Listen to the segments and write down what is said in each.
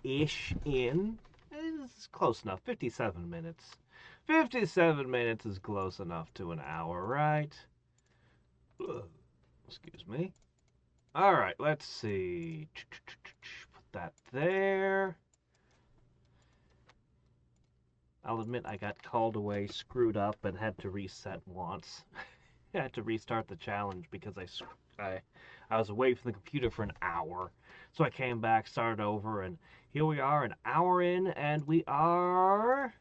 hour-ish in. It's close enough. 57 minutes. 57 minutes is close enough to an hour, right? Ugh. Excuse me. All right, let's see. Put that there. I'll admit I got called away, screwed up, and had to reset once. I had to restart the challenge because I was away from the computer for an hour. So I came back, started over, and here we are, an hour in, and we are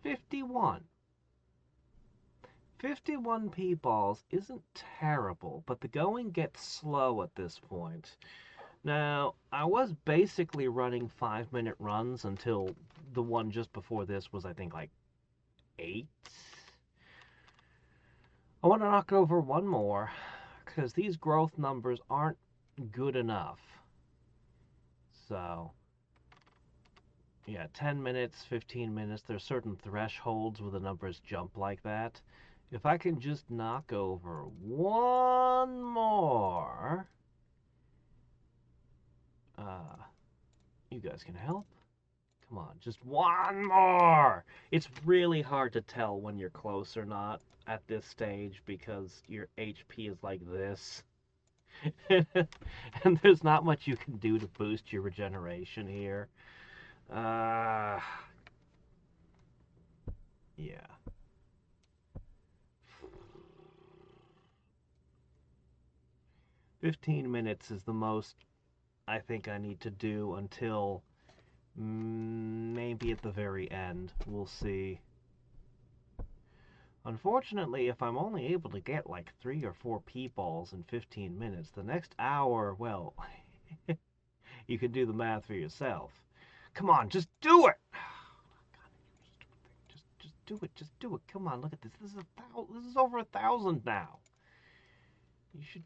51. 51 P-balls isn't terrible, but the going gets slow at this point. Now, I was basically running 5-minute runs until the one just before this was, I think, like 8. I want to knock over one more, because these growth numbers aren't good enough. So, yeah, 10 minutes, 15 minutes, there's certain thresholds where the numbers jump like that. If I can just knock over one more, you guys can help. Come on, just one more. It's really hard to tell when you're close or not at this stage because your HP is like this. And there's not much you can do to boost your regeneration here. Yeah. 15 minutes is the most I think I need to do until maybe at the very end. We'll see. Unfortunately, if I'm only able to get like 3 or 4 P-balls in 15 minutes, the next hour, well, you can do the math for yourself. Come on, just do it! Just do it, just do it. Come on, look at this. This is over 1,000 now. You should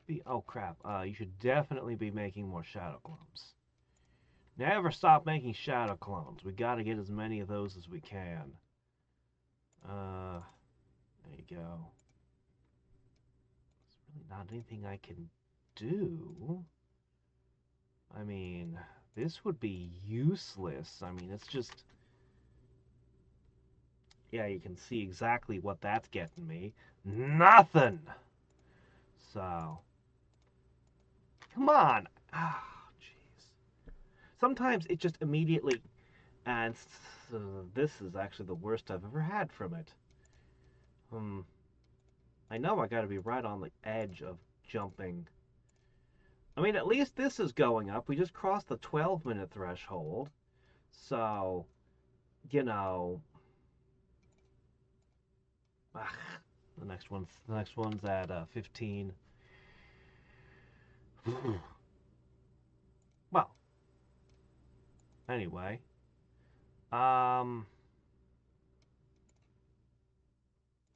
be, oh crap. You should definitely be making more shadow clones. Never stop making shadow clones. We gotta get as many of those as we can. There you go. There's really not anything I can do. I mean, this would be useless. I mean, it's just... Yeah, you can see exactly what that's getting me. Nothing! So... Come on! Ah, jeez. Sometimes it just immediately... And this is actually the worst I've ever had from it. I know I gotta be right on the edge of jumping. I mean, at least this is going up. We just crossed the 12-minute threshold. So, you know... The next one's at 15. Well, anyway.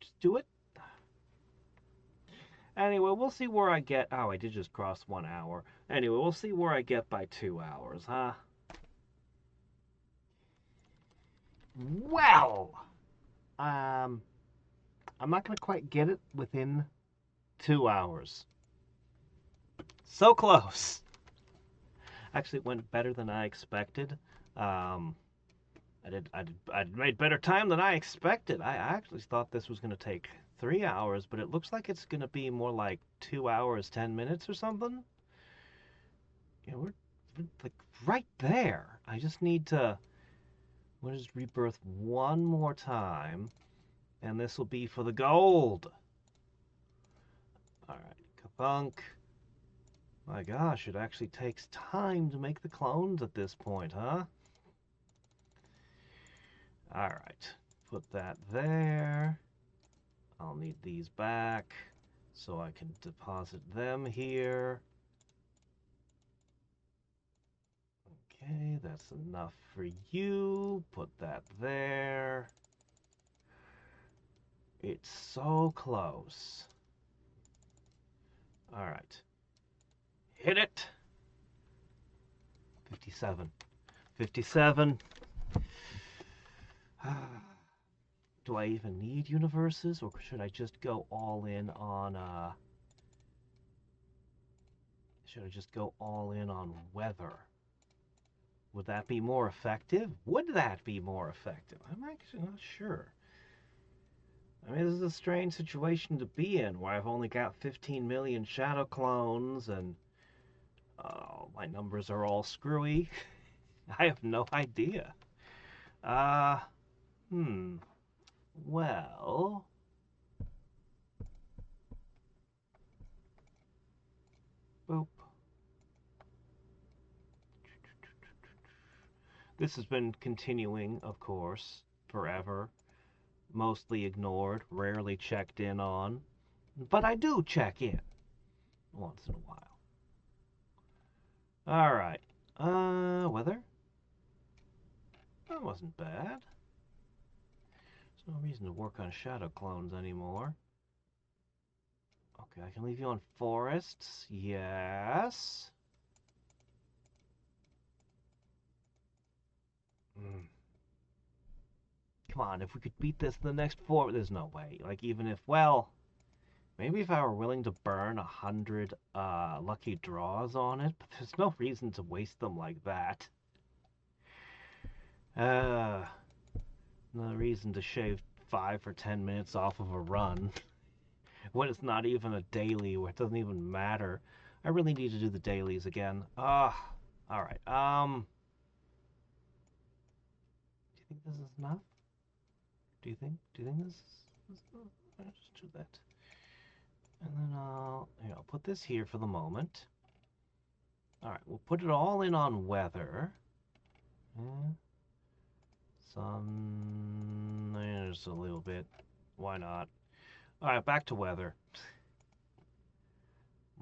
Just do it. Anyway, we'll see where I get... Oh, I did just cross 1 hour. Anyway, we'll see where I get by 2 hours, huh? Well, I'm not going to quite get it within 2 hours. So close. Actually, it went better than I expected. I made better time than I expected. I actually thought this was going to take 3 hours, but it looks like it's going to be more like 2 hours, 10 minutes or something. Yeah, we're like right there. I just need to... We'll just rebirth one more time, and this will be for the gold. All right, Kabunk. My gosh, it actually takes time to make the clones at this point, huh? All right, put that there. I'll need these back so I can deposit them here. Okay, that's enough for you. Put that there. It's so close. All right. Hit it. 57. 57. Do I even need universes, or should I just go all in on Should I just go all in on weather? Would that be more effective? Would that be more effective? I'm actually not sure. I mean, this is a strange situation to be in, where I've only got 15 million shadow clones, and my numbers are all screwy. I have no idea. Uh, well... Boop. This has been continuing, of course, forever. Mostly ignored, rarely checked in on. But I do check in once in a while. Alright. Weather? That wasn't bad. There's no reason to work on shadow clones anymore. Okay, I can leave you on forests. Yes. Come on, if we could beat this in the next 4... There's no way. Like, even if... Well, maybe if I were willing to burn 100 lucky draws on it, but there's no reason to waste them like that. No reason to shave 5 or 10 minutes off of a run when it's not even a daily, where it doesn't even matter. I really need to do the dailies again. Alright. Do you think this is enough? Do you think this is enough? I'll just do that. And then I'll put this here for the moment. Alright, we'll put it all in on weather. Sun, there's a little bit. Why not? Alright, back to weather.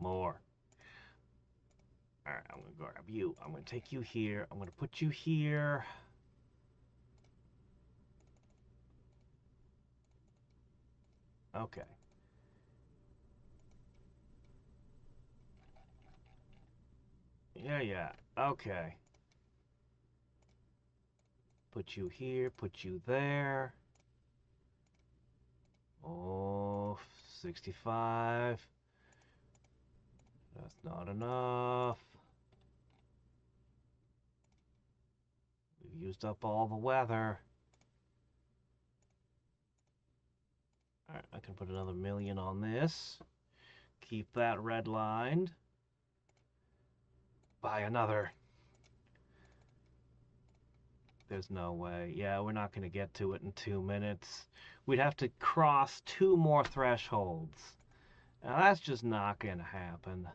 More. Alright, I'm going to grab you. I'm going to take you here. I'm going to put you here. Okay. Yeah. Okay. Put you here, put you there. Oh, 65. That's not enough. We've used up all the weather. Alright, I can put another 1,000,000 on this. Keep that redlined. Buy another. There's no way. Yeah, we're not going to get to it in 2 minutes. We'd have to cross 2 more thresholds. Now, that's just not going to happen.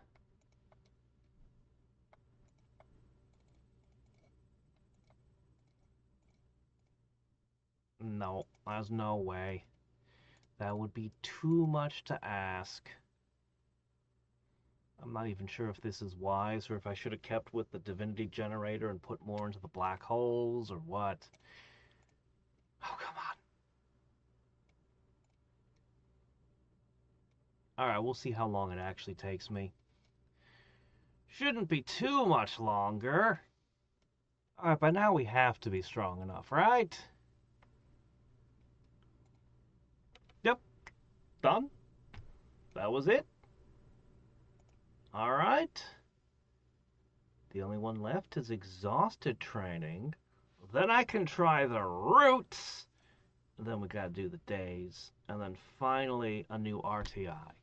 No, there's no way. That would be too much to ask. I'm not even sure if this is wise, or if I should have kept with the divinity generator and put more into the black holes, or what. Oh, come on. Alright, we'll see how long it actually takes me. Shouldn't be too much longer. Alright, by now we have to be strong enough, right? Yep. Done. That was it. Alright. The only one left is exhausted training. Then I can try the roots. And then we gotta do the days. And then finally a new RTI.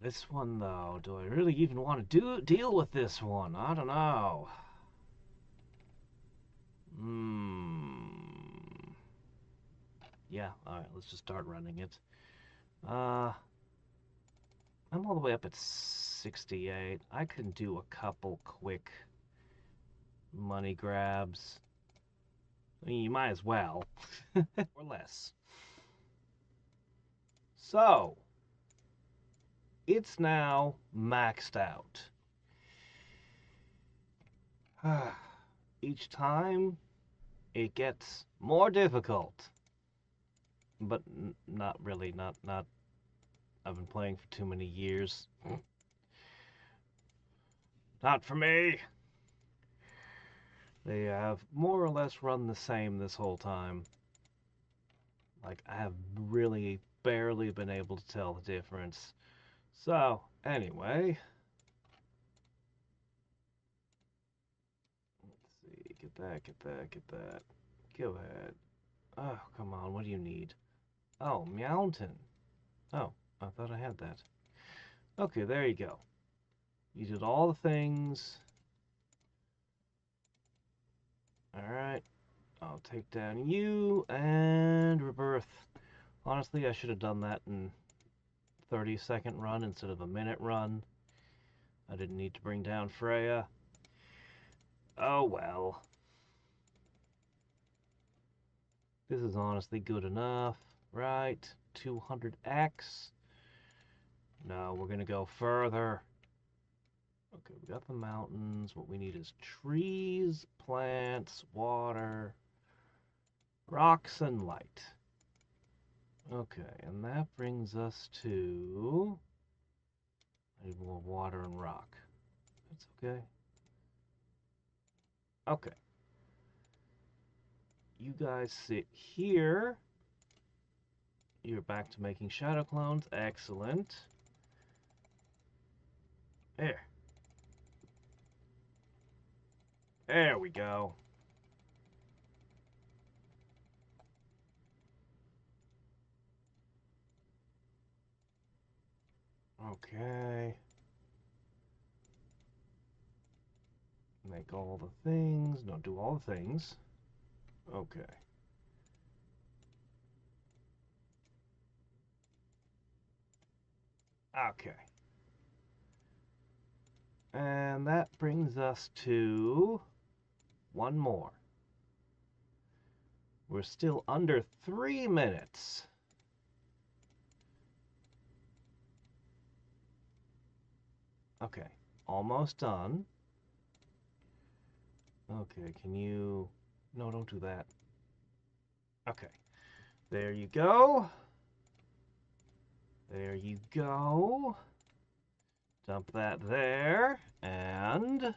This one, though, do I really even want to deal with this one? I don't know. Yeah, alright, let's just start running it. I'm all the way up at 68. I can do a couple quick money grabs. I mean, you might as well. Or less. So, it's now maxed out. Each time, it gets more difficult. But not really, not I've been playing for too many years. Not for me. They have more or less run the same this whole time. Like, I have really barely been able to tell the difference. So, anyway. Let's see. Get that, get that, get that. Go ahead. Oh, come on. What do you need? Oh, mountain. Oh, I thought I had that. Okay, there you go. You did all the things. Alright. I'll take down you and rebirth. Honestly, I should have done that in 30-second run instead of a minute run. I didn't need to bring down Freya. Oh well. This is honestly good enough, right? 200x. No, we're gonna go further. Okay, we got the mountains. What we need is trees, plants, water, rocks, and light. Okay, and that brings us to... I need more water and rock. That's okay. Okay. You guys sit here. You're back to making shadow clones. Excellent. There. There we go. Okay. Make all the things. No, do all the things. Okay. Okay. And that brings us to one more. We're still under 3 minutes. Okay, almost done. Okay, can you... No, don't do that. Okay, there you go. There you go. Dump that there, and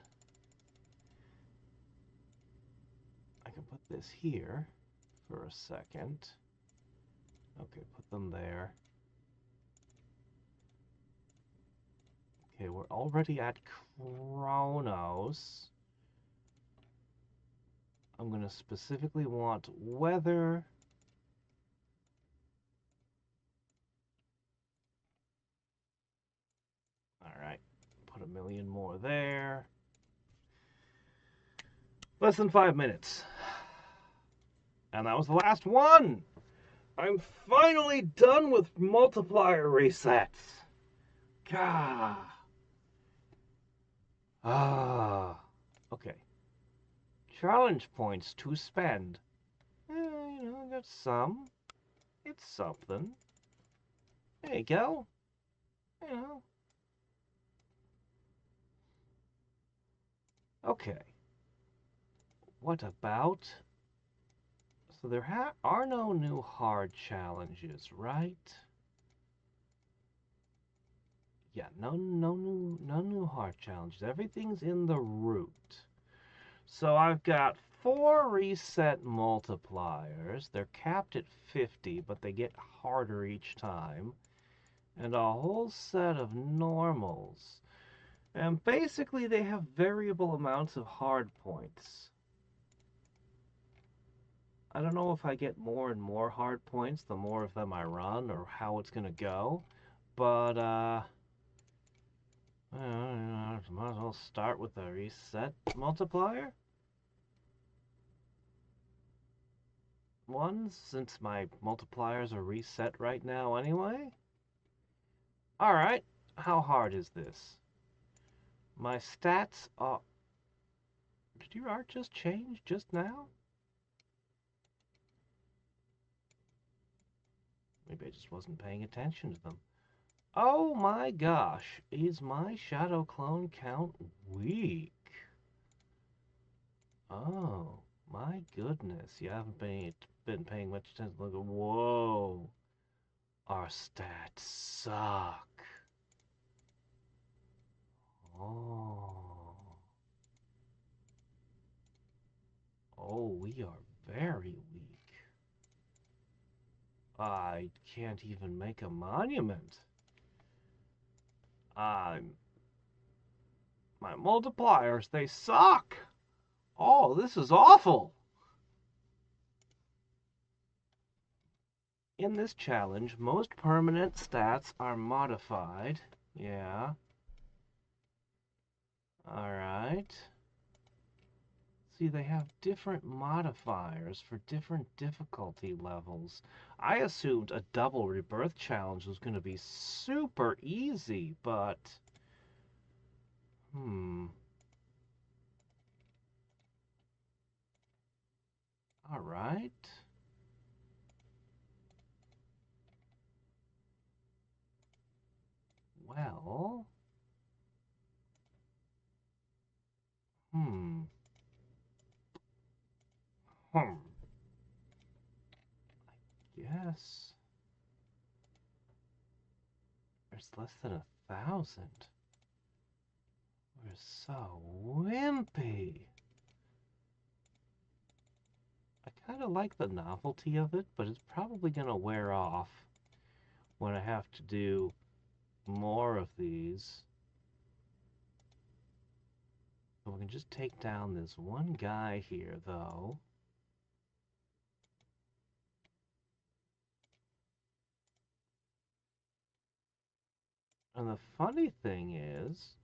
I can put this here for a second. Okay, put them there. Okay, we're already at Chronos. I'm going to specifically want weather. Alright, put 1,000,000 more there. Less than 5 minutes. And that was the last one! I'm finally done with multiplier resets! Gah! Ah. Okay. Challenge points to spend. You know, that's some. It's something. There you go. You know. Okay. What about... So there are no new hard challenges, right? Yeah, no new hard challenges. Everything's in the route. So I've got 4 reset multipliers. They're capped at 50, but they get harder each time. And a whole set of normals. And basically they have variable amounts of hard points. I don't know if I get more and more hard points the more of them I run, or how it's going to go. But, might as well start with a reset multiplier. 1, since my multipliers are reset right now anyway. Alright, how hard is this? My stats are... Did your art just change just now? Maybe I just wasn't paying attention to them. Oh my gosh, is my shadow clone count weak? Oh, my goodness. You haven't been paying much attention. Look at... Whoa. Our stats suck. Oh. Oh, we are very weak. I can't even make a monument. I'm... My multipliers, they suck! Oh, this is awful! In this challenge, most permanent stats are modified. Yeah. Alright. See, they have different modifiers for different difficulty levels. I assumed a double rebirth challenge was going to be super easy, but... Alright. Well... Hmm. Hmm. Yes. There's less than 1,000. We're so wimpy. I kind of like the novelty of it, but it's probably going to wear off when I have to do more of these. So we can just take down this one guy here, though. And the funny thing is,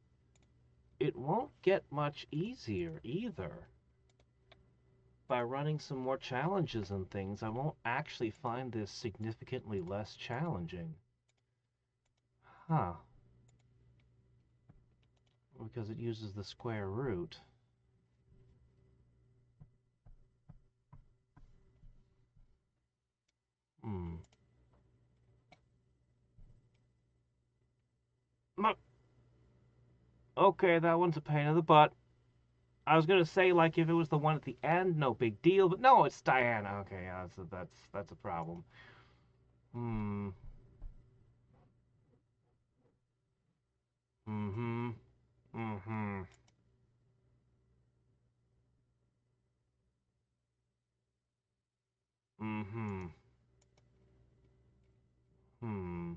it won't get much easier either. By running some more challenges and things, I won't actually find this significantly less challenging. Huh. Because it uses the square root. Hmm. Okay, that one's a pain in the butt. I was gonna say, like, if it was the one at the end, no big deal, but no, it's Diana. Okay, yeah, that's a problem. Hmm. Mm-hmm. Mm-hmm. Mm-hmm. Hmm.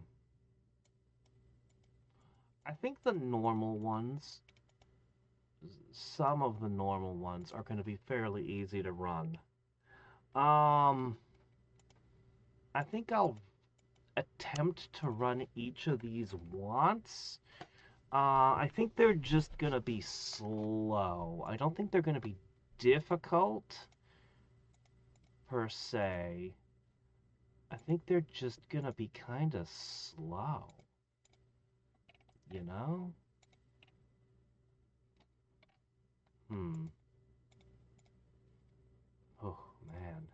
I think the normal ones, some of the normal ones are going to be fairly easy to run. Um, I think I'll attempt to run each of these once. I think they're just going to be slow. I don't think they're going to be difficult, per se. I think they're just going to be kind of slow. You know? Hmm. Oh, man.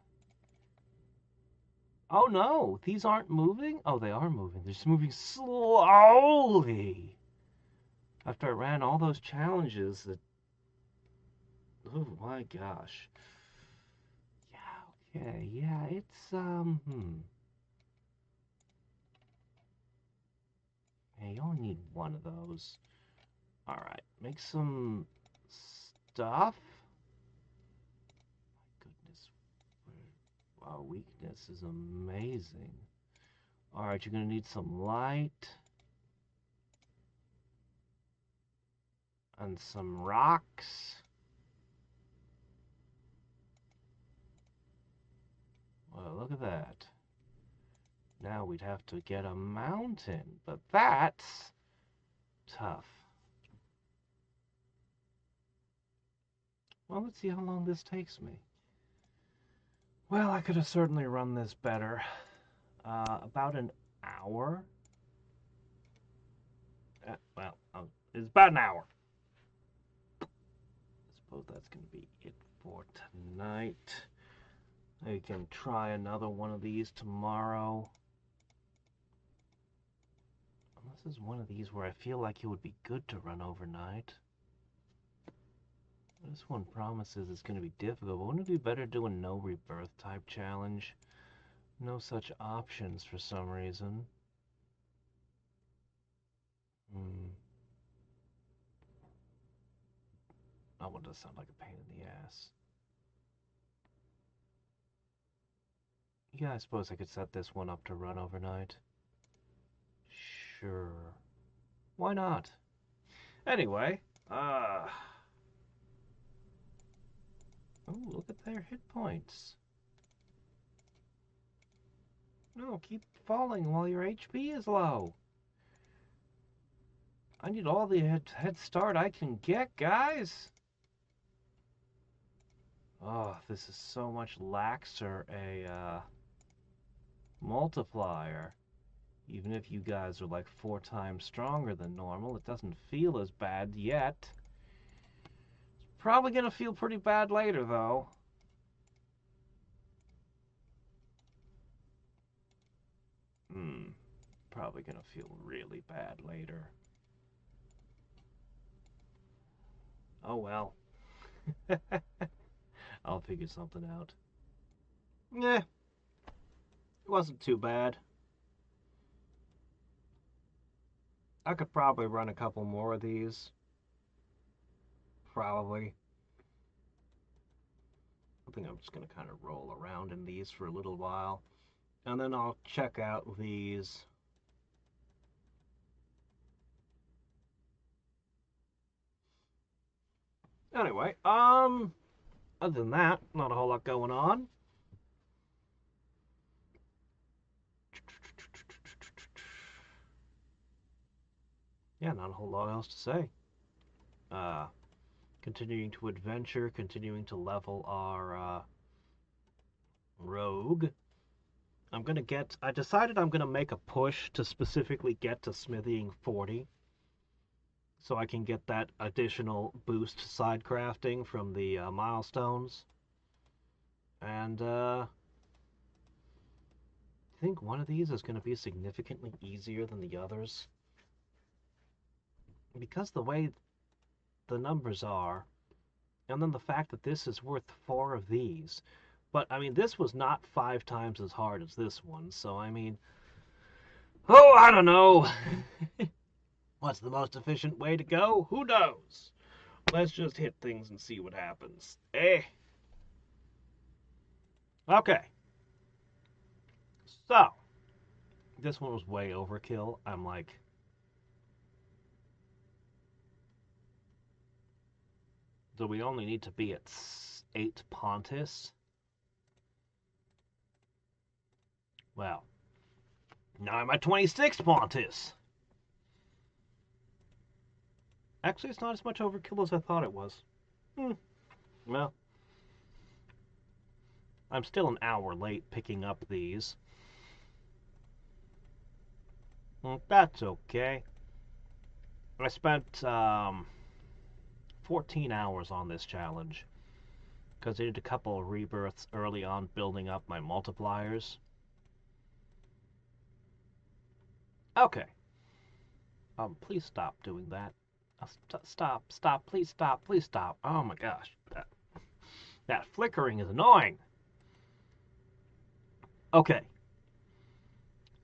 Oh no, these aren't moving? Oh, they are moving. They're just moving slowly. After I ran all those challenges that... Oh my gosh. Yeah, okay, yeah, it's, Yeah, you only need one of those. Alright, make some stuff. My goodness. Wow, weakness is amazing. Alright, you're gonna need some light. And some rocks. Well, look at that. Now we'd have to get a mountain, but that's tough. Well, let's see how long this takes me. Well, I could have certainly run this better. About an hour. It's about an hour. I suppose that's going to be it for tonight. I can try another one of these tomorrow. This is one of these where I feel like it would be good to run overnight. This one promises it's going to be difficult, but wouldn't it be better doing no rebirth type challenge? No such options for some reason. That one does sound like a pain in the ass. Yeah, I suppose I could set this one up to run overnight. Sure. Why not? Anyway, oh, look at their hit points. No, keep falling while your HP is low. I need all the head start I can get, guys. Oh, this is so much laxer a multiplier. Even if you guys are like 4 times stronger than normal, it doesn't feel as bad yet. It's probably gonna feel pretty bad later, though. Probably gonna feel really bad later. Oh well. I'll figure something out. Yeah, it wasn't too bad. I could probably run a couple more of these. Probably. I think I'm just going to kind of roll around in these for a little while. And then I'll check out these. Anyway, other than that, not a whole lot going on. Yeah, not a whole lot else to say. Continuing to adventure, continuing to level our rogue. I decided I'm gonna make a push to specifically get to smithying 40. So I can get that additional boost side crafting from the milestones. And I think one of these is going to be significantly easier than the others. Because the way the numbers are, and then the fact that this is worth 4 of these. But, I mean, this was not 5 times as hard as this one, so, I mean... Oh, I don't know! What's the most efficient way to go? Who knows? Let's just hit things and see what happens. Okay. So, this one was way overkill. I'm like... So we only need to be at 8 Pontus. Well, now I'm at 26 Pontus. Actually, it's not as much overkill as I thought it was. Well, I'm still an hour late picking up these. That's okay. I spent 14 hours on this challenge because I did a couple of rebirths early on building up my multipliers. Okay. Please stop doing that. Stop, please stop. Oh my gosh. That flickering is annoying. Okay.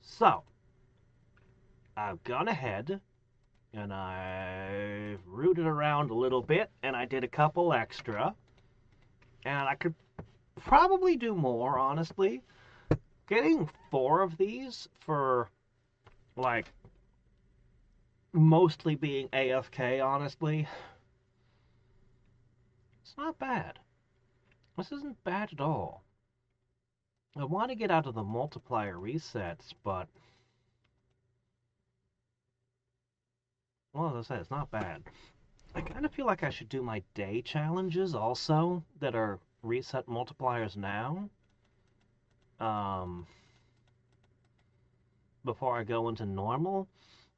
So, I've gone ahead and I've rooted around a little bit and I did a couple extra. And I could probably do more, honestly. Getting 4 of these for, like, mostly being AFK, honestly, it's not bad. This isn't bad at all. I want to get out of the multiplier resets, but, well, as I said, it's not bad. I kind of feel like I should do my day challenges also that are reset multipliers now. Before I go into normal.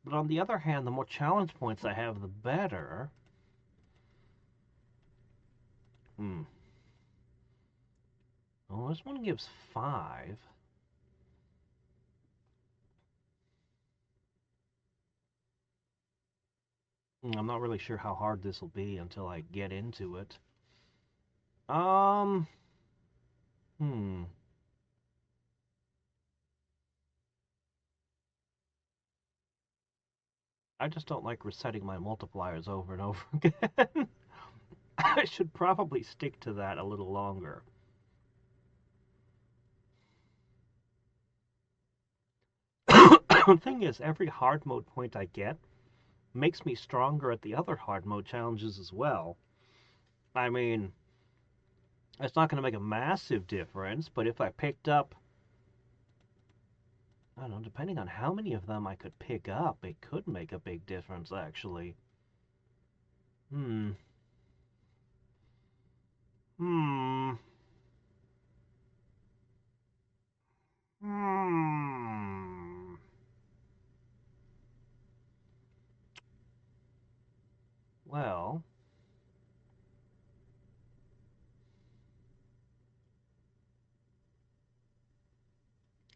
But on the other hand, the more challenge points I have, the better. Well, this one gives 5. I'm not really sure how hard this will be until I get into it. I just don't like resetting my multipliers over and over again. I should probably stick to that a little longer. The thing is, every hard mode point I get makes me stronger at the other hard mode challenges as well. I mean, it's not going to make a massive difference, but if I picked up, I don't know, depending on how many of them I could pick up, it could make a big difference, actually. Hmm. Hmm. Hmm. Well,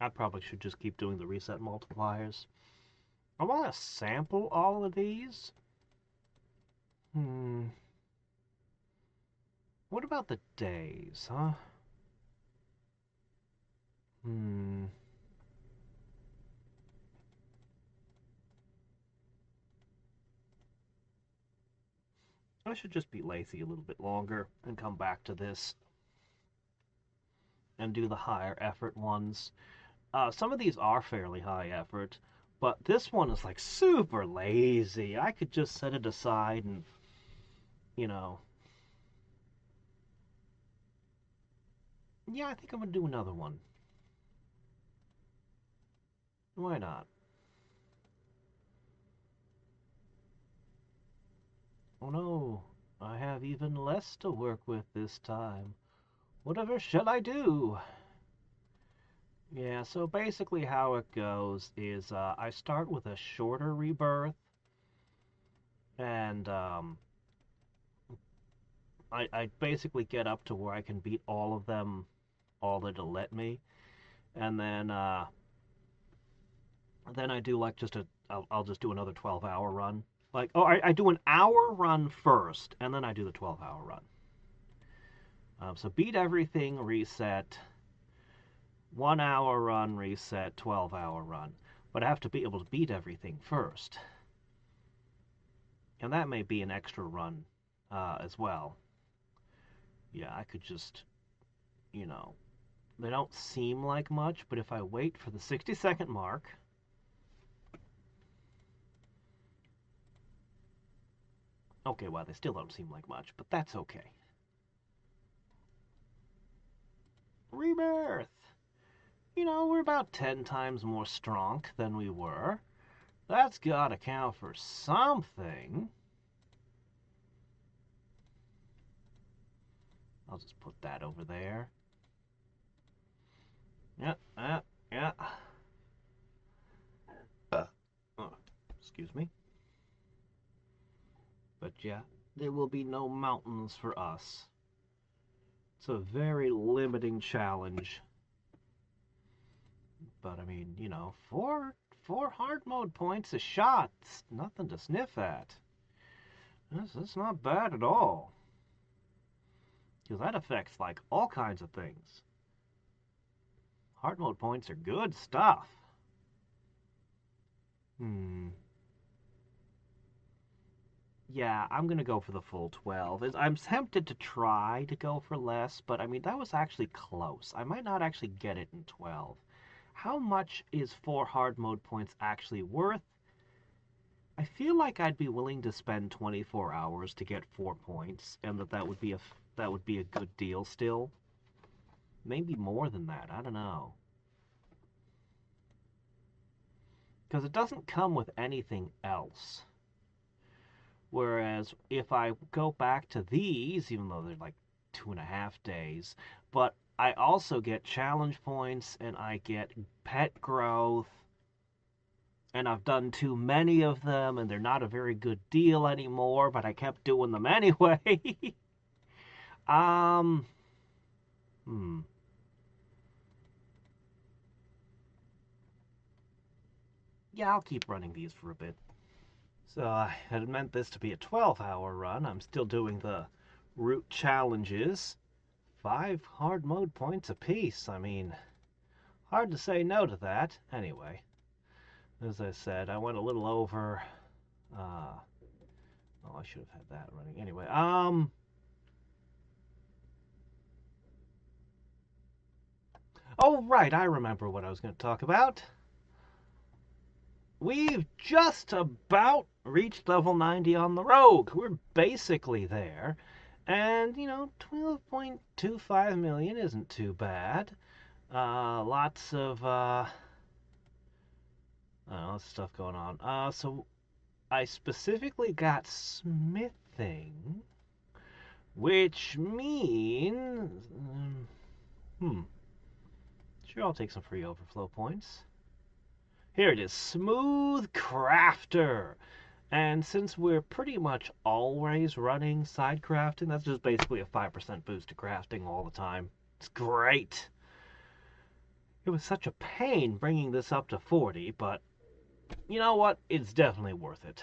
I probably should just keep doing the reset multipliers. I want to sample all of these. Hmm. What about the days, huh? Hmm. I should just be lazy a little bit longer and come back to this and do the higher effort ones. Some of these are fairly high effort, but this one is like super lazy. I could just set it aside and, you know. Yeah, I think I'm gonna do another one. Why not? Oh no, I have even less to work with this time. Whatever shall I do? Yeah, so basically how it goes is I start with a shorter rebirth, and I basically get up to where I can beat all of them, all that it'll let me, and then I do like I'll just do another 12-hour run. Like, oh, I do an hour run first, and then I do the 12-hour run. So beat everything, reset, 1 hour run, reset, 12-hour run. But I have to be able to beat everything first. And that may be an extra run as well. Yeah, I could just, you know, they don't seem like much, but if I wait for the 60-second mark, okay, well, they still don't seem like much, but that's okay. Rebirth! You know, we're about 10 times more strong than we were. That's gotta count for something. I'll just put that over there. Yeah, yeah. Oh, excuse me. But yeah, there will be no mountains for us. It's a very limiting challenge. But I mean, you know, four hard mode points a shot. It's nothing to sniff at. That's not bad at all. Because that affects like all kinds of things. Hard mode points are good stuff. Hmm. Yeah, I'm gonna go for the full 12. I'm tempted to try to go for less, but I mean, that was actually close. I might not actually get it in 12. How much is 4 hard mode points actually worth? I feel like I'd be willing to spend 24 hours to get 4 points, and that would be a good deal still. Maybe more than that, I don't know. Because it doesn't come with anything else. Whereas if I go back to these, even though they're like 2.5 days, but I also get challenge points and I get pet growth, and I've done too many of them and they're not a very good deal anymore, but I kept doing them anyway. um, hmm. Yeah, I'll keep running these for a bit. So I had meant this to be a 12-hour run. I'm still doing the route challenges. 5 hard mode points apiece. I mean, hard to say no to that. Anyway, as I said, I went a little over. Uh, oh, I should have had that running. Anyway, oh, right, I remember what I was going to talk about. We've just about reached level 90 on the rogue. We're basically there. And, 12.25 million isn't too bad. Lots of, stuff going on. So I specifically got smithing, which means, sure, I'll take some free overflow points. Here it is, Smooth Crafter. And since we're pretty much always running side crafting, that's just basically a 5% boost to crafting all the time. It's great. It was such a pain bringing this up to 40, but you know what? It's definitely worth it.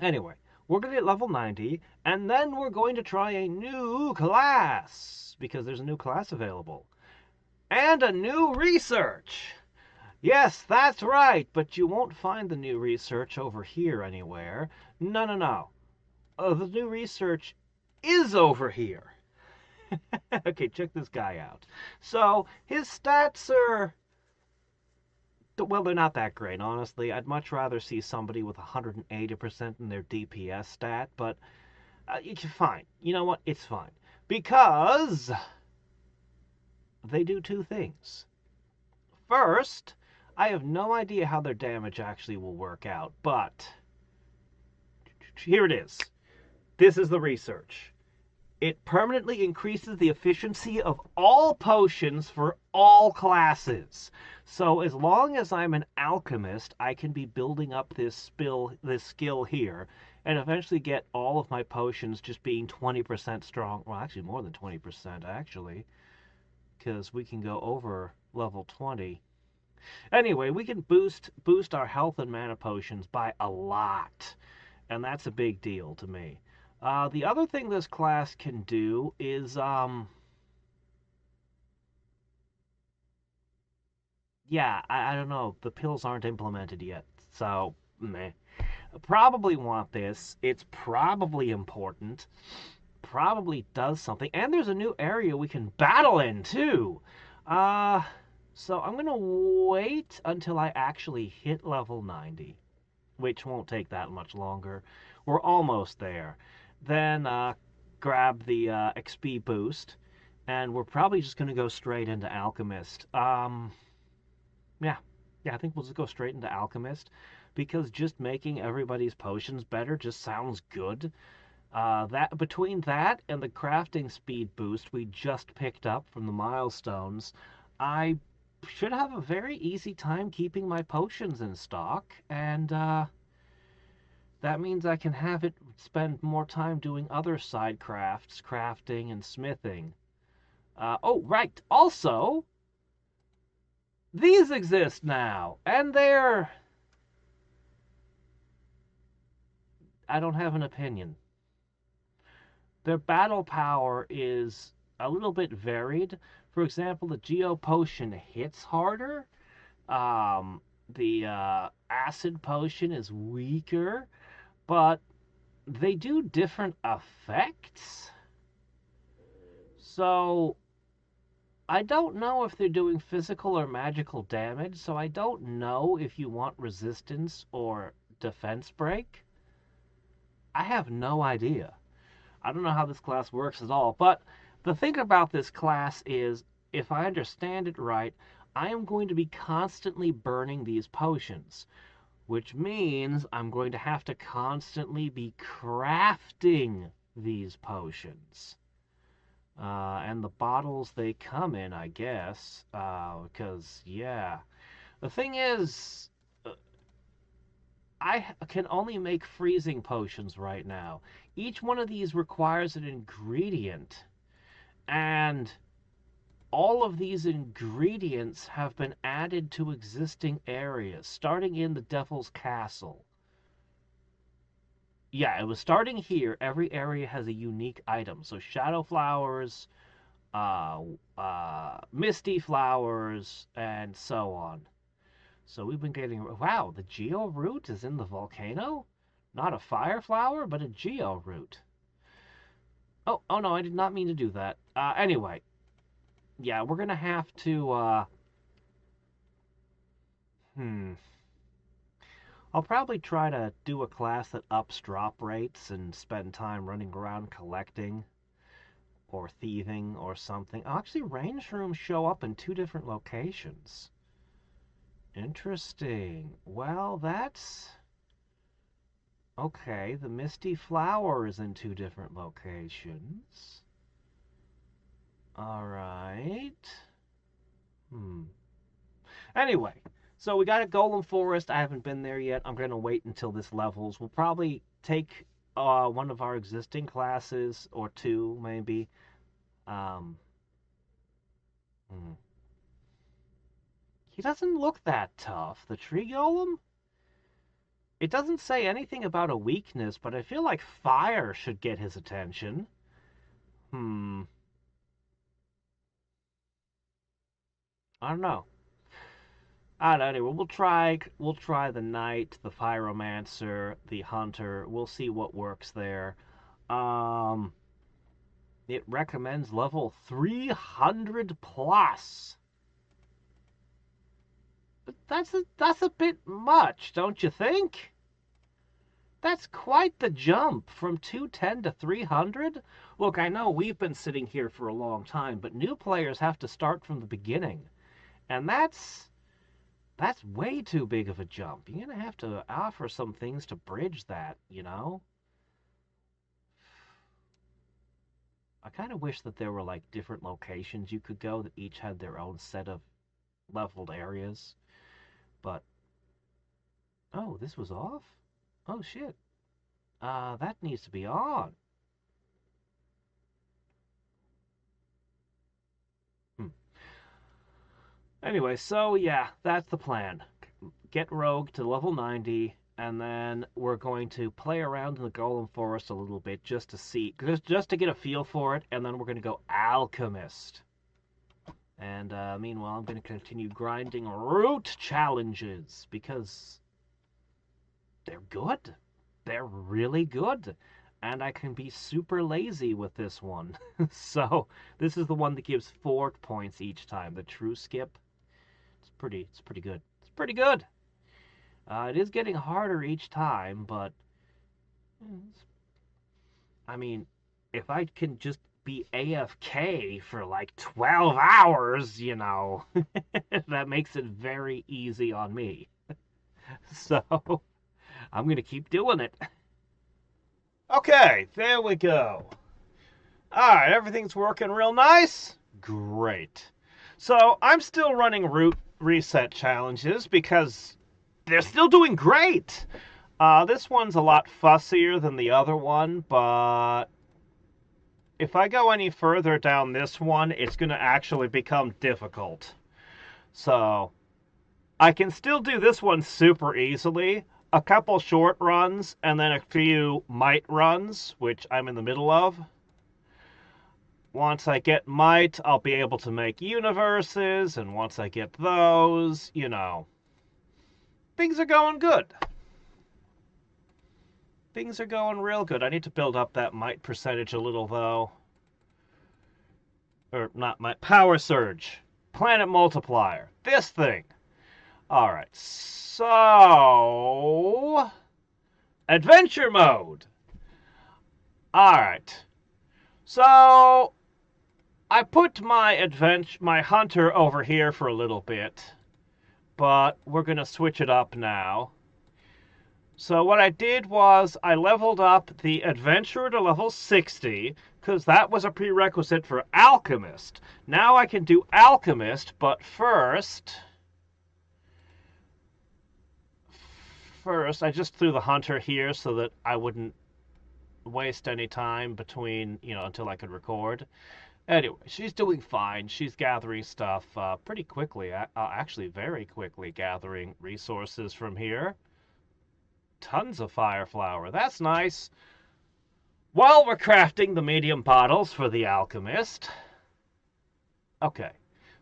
Anyway, we're going to get level 90, and then we're going to try a new class, because there's a new class available. And a new research! Yes, that's right, but you won't find the new research over here anywhere. No. The new research is over here. Okay, check this guy out. So, his stats are... well, they're not that great, honestly. I'd much rather see somebody with 180% in their DPS stat, but it's fine. You know what? It's fine. Because they do two things. First, I have no idea how their damage actually will work out, but here it is. This is the research. It permanently increases the efficiency of all potions for all classes. So as long as I'm an alchemist, I can be building up this skill here, and eventually get all of my potions just being 20% strong. Well, actually more than 20%, actually, because we can go over level 20. Anyway, we can boost our health and mana potions by a lot, and that's a big deal to me. The other thing this class can do is, yeah, I don't know. The pills aren't implemented yet, so, meh. Probably want this. It's probably important. Probably does something. And there's a new area we can battle in, too. So I'm going to wait until I actually hit level 90, which won't take that much longer. We're almost there. Then grab the XP boost, and we're probably just going to go straight into alchemist. Yeah, I think we'll just go straight into alchemist, because just making everybody's potions better just sounds good. That between that and the crafting speed boost we just picked up from the milestones, I should have a very easy time keeping my potions in stock, and that means I can have it spend more time doing other side crafts, crafting and smithing. Oh, right. Also, these exist now, and they're... I don't have an opinion. Their battle power is a little bit varied. For example, the Geo Potion hits harder. The Acid Potion is weaker, but they do different effects. So I don't know if they're doing physical or magical damage, so I don't know if you want resistance or defense break. I have no idea. I don't know how this class works at all, but the thing about this class is, if I understand it right, I am going to be constantly burning these potions, which means I'm going to have to constantly be crafting these potions. And the bottles they come in, I guess, because, yeah. The thing is, I can only make freezing potions right now. Each one of these requires an ingredient, and all of these ingredients have been added to existing areas, starting in the Devil's Castle. Yeah, it was starting here. Every area has a unique item. So Shadow Flowers, Misty Flowers, and so on. So we've been getting... Wow, the Geo Root is in the volcano? Not a fire flower, but a Geo Root. Oh no, I did not mean to do that. Anyway. Yeah, we're going to have to... I'll probably try to do a class that ups drop rates and spend time running around collecting or thieving or something. Oh, actually, range rooms show up in 2 different locations. Interesting. Well, that's... Okay, the Misty Flower is in 2 different locations. Alright. Anyway, so we got a Golem Forest. I haven't been there yet. I'm going to wait until this levels. We'll probably take one of our existing classes, or 2, maybe. Um, He doesn't look that tough. The Tree Golem? It doesn't say anything about a weakness, but I feel like fire should get his attention. I don't know. Anyway, we'll try the knight, the pyromancer, the hunter. We'll see what works there. It recommends level 300 plus. But that's a bit much, don't you think? That's quite the jump from 210 to 300. Look, I know we've been sitting here for a long time, but new players have to start from the beginning. And that's way too big of a jump. You're going to have to offer some things to bridge that, you know? I kind of wish that there were like different locations you could go that each had their own set of leveled areas. But, oh, this was off? Oh, shit. That needs to be on. Anyway, so yeah, that's the plan. Get Rogue to level 90, and then we're going to play around in the Golem Forest a little bit just to see, just to get a feel for it, and then we're going to go Alchemist. And meanwhile, I'm going to continue grinding root challenges, because they're good. They're really good. And I can be super lazy with this one. So, this is the one that gives 4 points each time. The true skip. It's pretty good. It's pretty good. It is getting harder each time, but I mean, if I can just be AFK for like 12 hours, you know, that makes it very easy on me. So, I'm going to keep doing it. Okay, there we go. Alright, everything's working real nice. Great. So, I'm still running root reset challenges because they're still doing great. This one's a lot fussier than the other one, but if I go any further down this one, it's going to actually become difficult. So, I can still do this one super easily. A couple short runs, and then a few might runs, which I'm in the middle of. Once I get might, I'll be able to make universes, and once I get those, you know, things are going good. Things are going real good. I need to build up that might percentage a little, though. Or, not might, power surge. Planet multiplier. This thing. Alright, so... adventure mode. Alright. So... I put my hunter over here for a little bit. But we're going to switch it up now. So what I did was I leveled up the adventurer to level 60, because that was a prerequisite for alchemist. Now I can do alchemist, but first I just threw the hunter here so that I wouldn't waste any time between, you know, until I could record. Anyway, she's doing fine. She's gathering stuff pretty quickly, actually very quickly gathering resources from here. Tons of fire flower. That's nice. While we're crafting the medium bottles for the alchemist. Okay,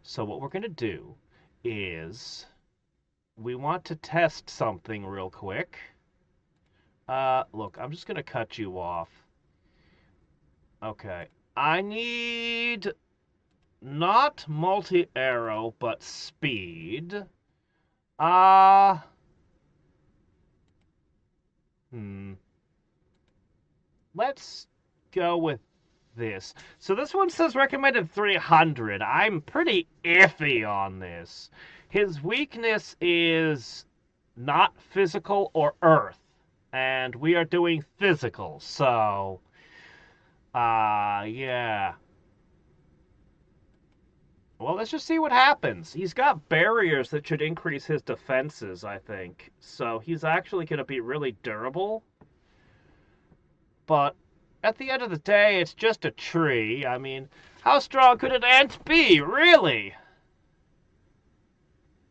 so what we're going to do is we want to test something real quick. Look, I'm just going to cut you off. Okay, I need not multi-arrow, but speed. Hmm. Let's go with this. So this one says recommended 300. I'm pretty iffy on this. His weakness is not physical or earth, and we are doing physical, so yeah. Well, let's just see what happens. He's got barriers that should increase his defenses, I think. So he's actually going to be really durable. But at the end of the day, it's just a tree. I mean, how strong could an ant be, really?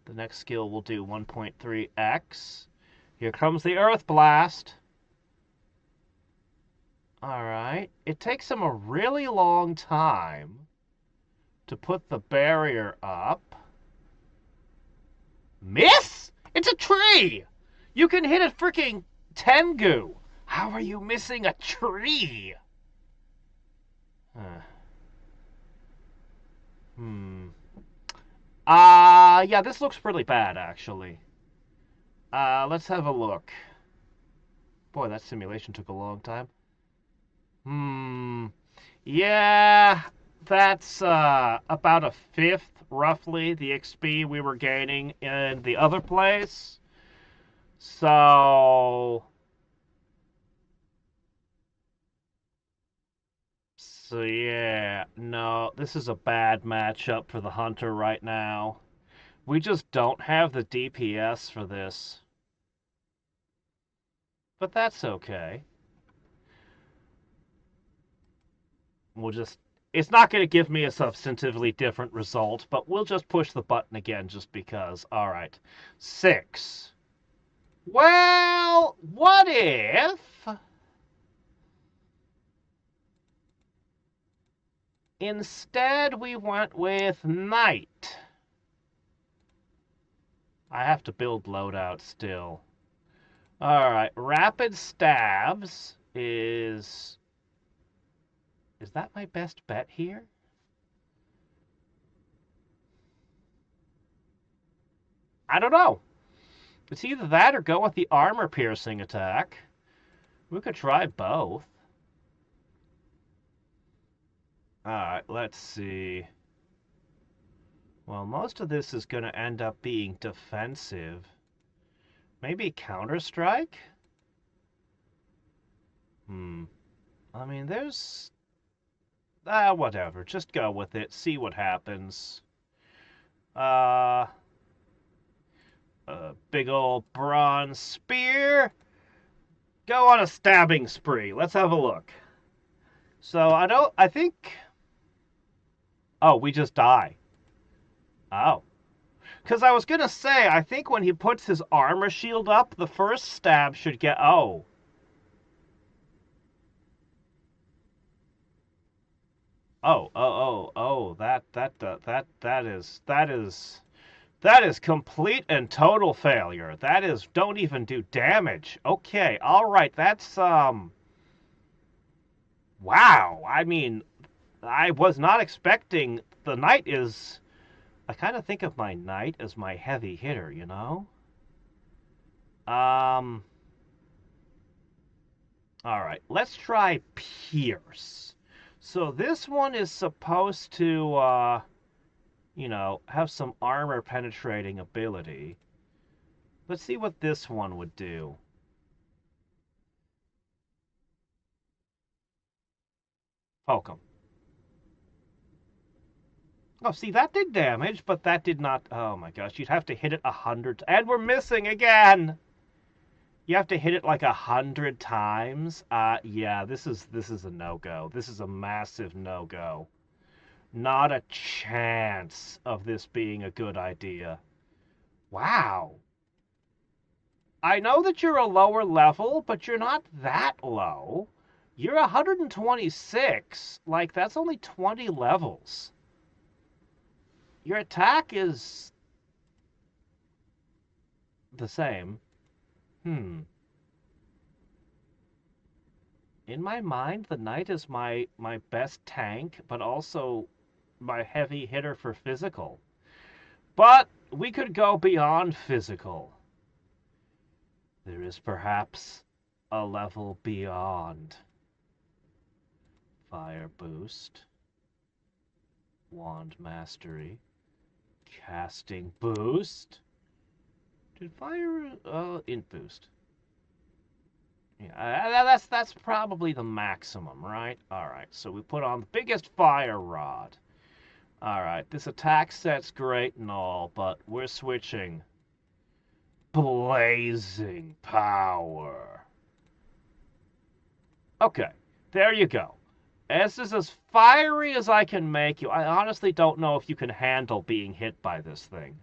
The next skill will do 1.3x. Here comes the Earth Blast. Alright. It takes him a really long time to put the barrier up. Miss? It's a tree! You can hit a freaking Tengu. How are you missing a tree? Hmm. Yeah, this looks pretty bad, actually. Let's have a look. Boy, that simulation took a long time. Yeah, that's, about a fifth, roughly, the XP we were gaining in the other place. So... So, yeah, no, this is a bad matchup for the Hunter right now. We just don't have the DPS for this. But that's okay. We'll just... It's not going to give me a substantively different result, but we'll just push the button again just because. Alright. 6. Well, what if... Instead, we went with Knight. I have to build loadout still. Alright, Rapid Stabs is... Is that my best bet here? I don't know. It's either that or go with the armor-piercing attack. We could try both. Alright, let's see. Well, most of this is going to end up being defensive. Maybe Counter-Strike? I mean, there's... whatever. Just go with it. See what happens. A big old bronze spear. Go on a stabbing spree. Let's have a look. So, I think... Oh, we just die. Oh. Because I was going to say, I think when he puts his armor shield up, the first stab should get... Oh. That is complete and total failure. That is, don't even do damage. Okay, alright, that's, wow. I mean, I was not expecting, the knight is, I kind of think of my knight as my heavy hitter, you know? Alright, let's try Pierce. So this one is supposed to, you know, have some armor penetrating ability. Let's see what this one would do. Poke him. Oh, see, that did damage, but that did not... Oh my gosh, you'd have to hit it 100... And we're missing again! You have to hit it like 100 times? Yeah, this is a no-go. This is a massive no-go. Not a chance of this being a good idea. Wow. I know that you're a lower level, but you're not that low. You're 126. Like, that's only 20 levels. Your attack is the same. In my mind, the knight is my best tank, but also my heavy hitter for physical. But we could go beyond physical. There is perhaps a level beyond. Fire boost. Wand mastery. Casting boost. Did fire... int boost. Yeah, that's probably the maximum, right? Alright, so we put on the biggest fire rod. Alright, this attack set's great and all, but we're switching. Blazing power. Okay, there you go. This is as fiery as I can make you. I honestly don't know if you can handle being hit by this thing.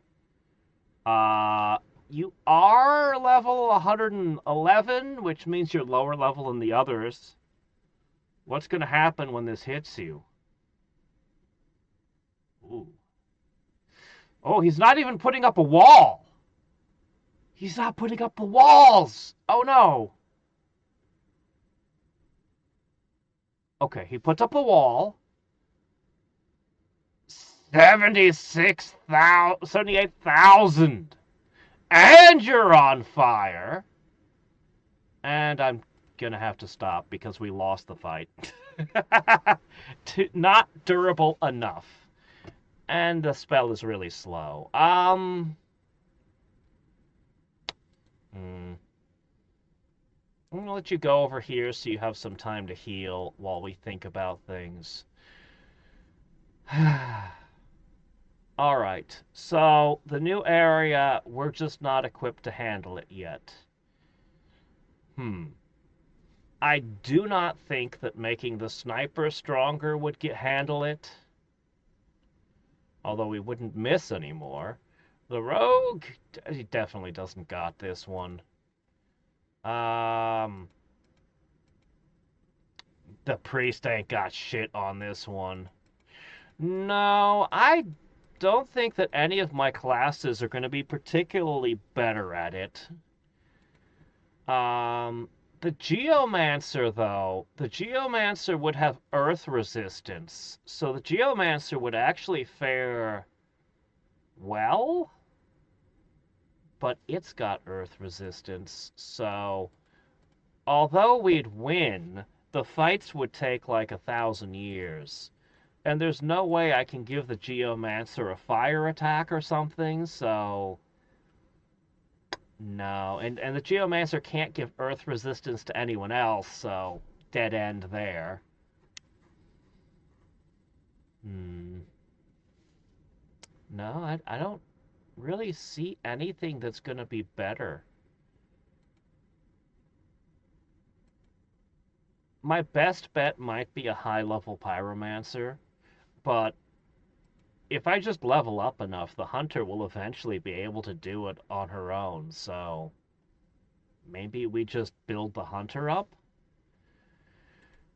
You are level 111, which means you're lower level than the others. What's going to happen when this hits you? Ooh. Oh, he's not even putting up a wall. He's not putting up the walls. Oh, no. Okay, he puts up a wall. 78,000. And you're on fire. And I'm going to have to stop because we lost the fight. Not durable enough. And the spell is really slow. I'm going to let you go over here so you have some time to heal while we think about things. Alright, so the new area, we're just not equipped to handle it yet. I do not think that making the sniper stronger would handle it. Although we wouldn't miss anymore. The rogue, he definitely doesn't got this one. The priest ain't got shit on this one. No, I don't think that any of my classes are going to be particularly better at it. The Geomancer, though, the Geomancer would have earth resistance. So the Geomancer would actually fare well, but it's got earth resistance. So although we'd win, the fights would take like 1,000 years. And there's no way I can give the Geomancer a fire attack or something, so... No, and the Geomancer can't give earth resistance to anyone else, so dead end there. No, I don't really see anything that's going to be better. My best bet might be a high-level Pyromancer, but if I just level up enough, the Hunter will eventually be able to do it on her own, so maybe we just build the Hunter up?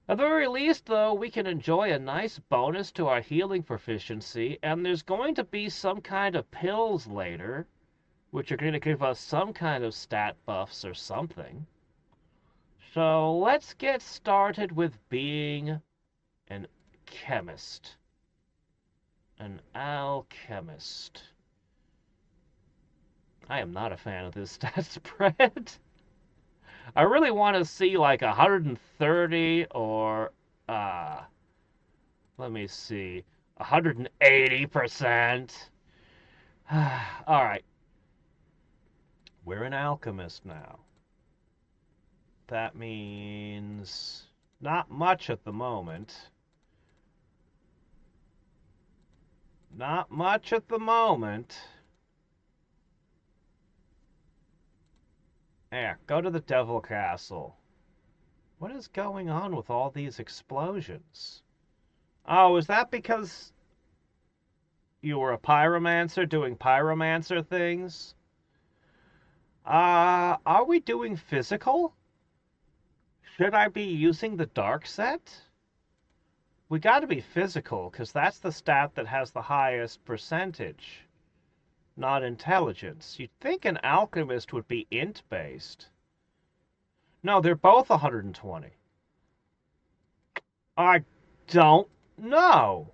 At the very least, though, we can enjoy a nice bonus to our healing proficiency, and there's going to be some kind of pills later, which are going to give us some kind of stat buffs or something. So let's get started with being an chemist. An alchemist. I am not a fan of this stat spread. I really want to see like 130 or, let me see, 180%. Alright. We're an alchemist now. That means not much at the moment. Not much at the moment. There, go to the Devil Castle. What is going on with all these explosions? Oh, is that because you were a pyromancer doing pyromancer things? Are we doing physical? Should I be using the dark set? We gotta be physical, because that's the stat that has the highest percentage. Not intelligence. You'd think an alchemist would be int-based. No, they're both 120. I don't know.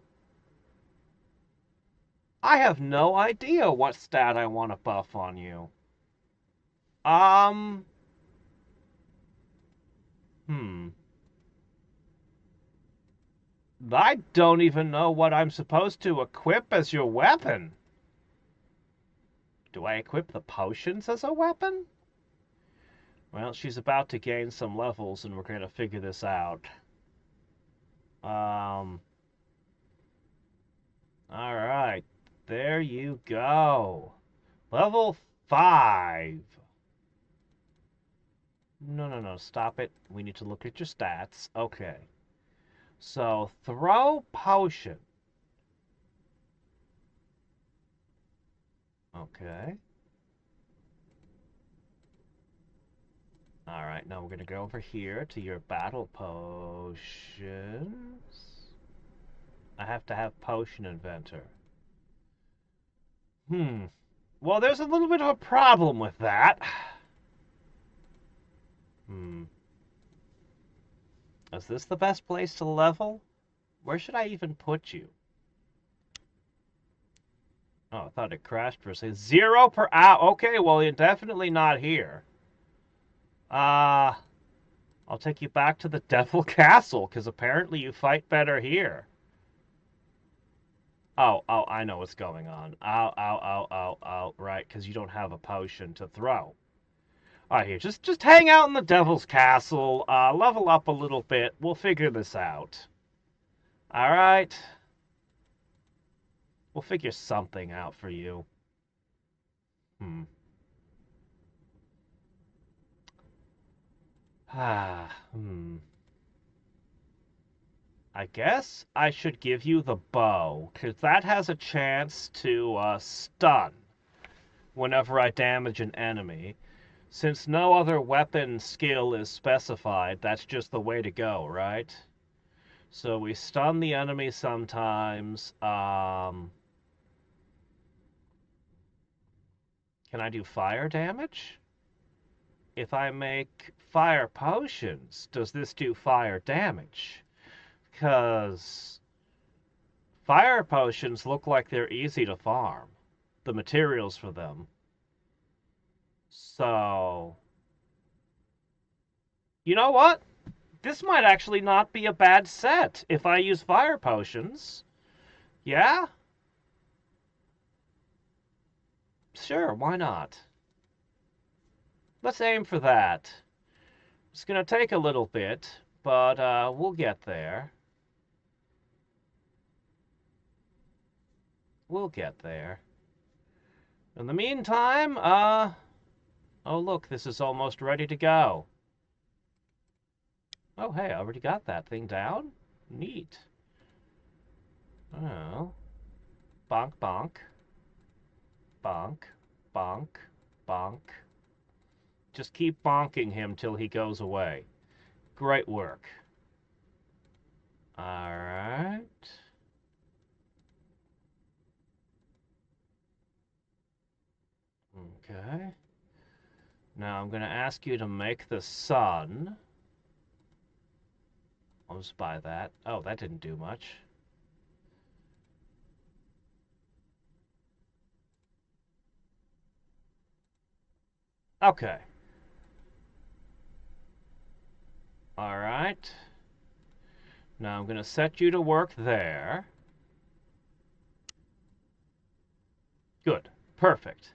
I have no idea what stat I want to buff on you. I don't even know what I'm supposed to equip as your weapon. Do I equip the potions as a weapon? Well, she's about to gain some levels, and we're going to figure this out. Alright. There you go. Level 5. No, stop it. We need to look at your stats. Okay. So, throw potion. Okay. Alright, now we're going to go over here to your battle potions. I have to have potion inventor. Well, there's a little bit of a problem with that. Is this the best place to level? Where should I even put you? Oh, I thought it crashed for a second. 0 per hour. Okay, well, you're definitely not here. I'll take you back to the Devil Castle, because apparently you fight better here. Oh, I know what's going on. Ow. Right, because you don't have a potion to throw. Alright, here, just hang out in the Devil's Castle, level up a little bit. We'll figure this out. Alright? We'll figure something out for you. I guess I should give you the bow, because that has a chance to stun whenever I damage an enemy. Since no other weapon skill is specified, that's just the way to go, right? So we stun the enemy sometimes. Can I do fire damage? If I make fire potions, does this do fire damage? Because fire potions look like they're easy to farm. The materials for them. So, you know what? This might actually not be a bad set if I use fire potions. Yeah? Sure, why not? Let's aim for that. It's going to take a little bit, but we'll get there. We'll get there. In the meantime, oh look, this is almost ready to go. Oh, hey, I already got that thing down. Neat. Oh. Bonk, bonk. Bonk, bonk, bonk. Just keep bonking him till he goes away. Great work. Alright. Okay. Now I'm going to ask you to make the sun. I'll just buy that. Oh, that didn't do much. Okay. Alright. Now I'm going to set you to work there. Good. Perfect.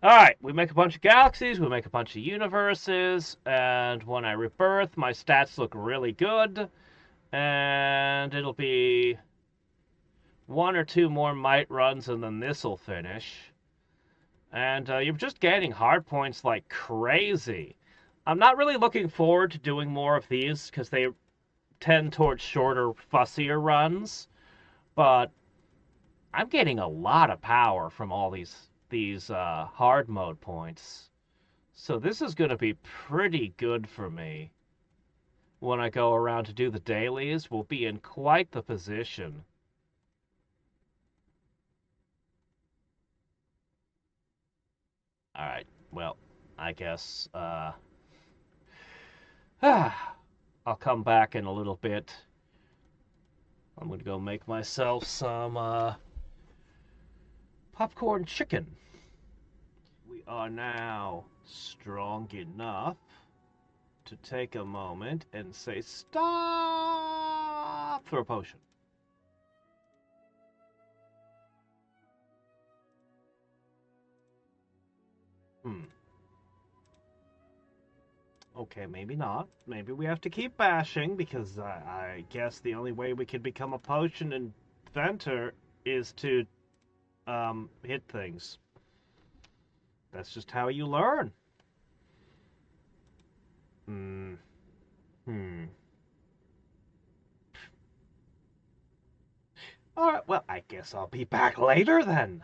Alright, we make a bunch of galaxies, we make a bunch of universes, and when I rebirth, my stats look really good, and it'll be 1 or 2 more might runs, and then this'll finish. And you're just gaining hard points like crazy. I'm not really looking forward to doing more of these, because they tend towards shorter, fussier runs, but I'm getting a lot of power from all these hard mode points. So this is going to be pretty good for me. When I go around to do the dailies, we'll be in quite the position. Alright, well, I guess, I'll come back in a little bit. I'm going to go make myself some, popcorn chicken. We are now strong enough to take a moment and say, stop! for a potion. Okay, maybe not. Maybe we have to keep bashing, because I guess the only way we could become a potion inventor is to, hit things. That's just how you learn. Hmm. Alright, well, I guess I'll be back later then.